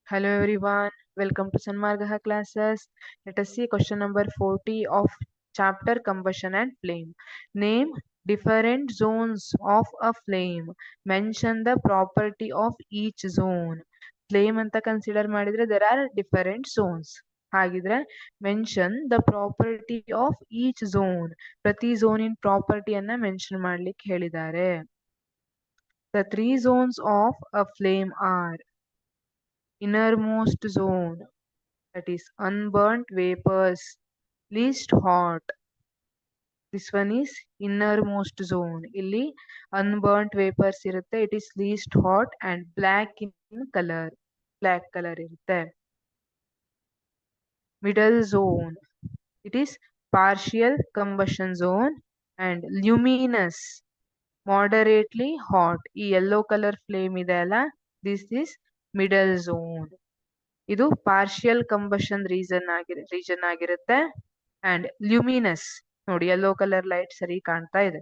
Hello everyone, welcome to Sanmargaha classes. Let us see question number 40 of chapter Combustion and Flame. Name different zones of a flame. Mention the property of each zone. Flame ಅಂತ consider ಮಾಡಿದ್ರೆ there are different zones. ಹಾಗಿದ್ರೆ mention the property of each zone. ಪ್ರತಿ ಝೋನಿನ ಪ್ರಾಪರ್ಟಿಯನ್ನ mention ಮಾಡ್ಲಿಕ್ಕೆ ಹೇಳಿದ್ದಾರೆ. The three zones of a flame are innermost zone, that is unburnt vapors, least hot. This one is innermost zone. Illi unburnt vapors irutte, it is least hot and black in color. Black color irutte. Middle zone, it is partial combustion zone and luminous, moderately hot. ಈ yellow color flame ಇದೆ ಅಲ್ಲ, this is middle zone. ಇದು partial combustion region ಆಗಿರುತ್ತೆ and luminous ನೋಡಿ yellow colour light ಸರಿ ಕಾಣ್ತಾ ಇದೆ.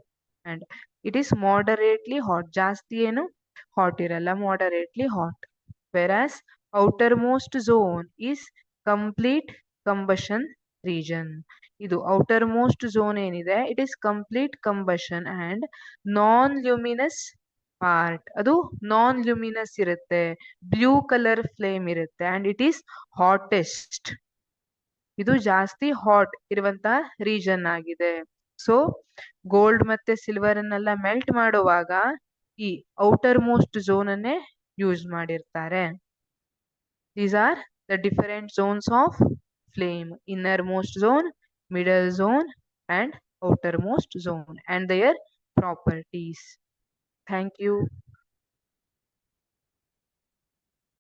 And it is moderately hot, ಜಾಸ್ತಿ ಏನು ಹಾಟ್ ಇರಲ್ಲ, moderately hot. Whereas outermost zone is complete combustion region. ಇದು ಔಟರ್ ಮೋಸ್ಟ್ ಝೋನ್ ಏನಿದೆ it is complete combustion and non luminous part ಅದು ನಾನ್ ಲ್ಯೂಮಿನಸ್ ಇರುತ್ತೆ, ಬ್ಲೂ ಕಲರ್ ಫ್ಲೇಮ್ ಇರುತ್ತೆ and it is hottest. ಇದು ಜಾಸ್ತಿ hot ಇರುವಂತ region ಆಗಿದೆ. So gold ಮತ್ತೆ ಸಿಲ್ವರ್ ಅನ್ನೆಲ್ಲ ಮೆಲ್ಟ್ ಮಾಡುವಾಗ ಈ ಔಟರ್ ಮೋಸ್ಟ್ ಝೋನ್ ಅನ್ನೇ ಯೂಸ್ ಮಾಡಿರ್ತಾರೆ. These are the different zones of flame: inner most zone, middle zone and outermost zone and their properties. Thank you.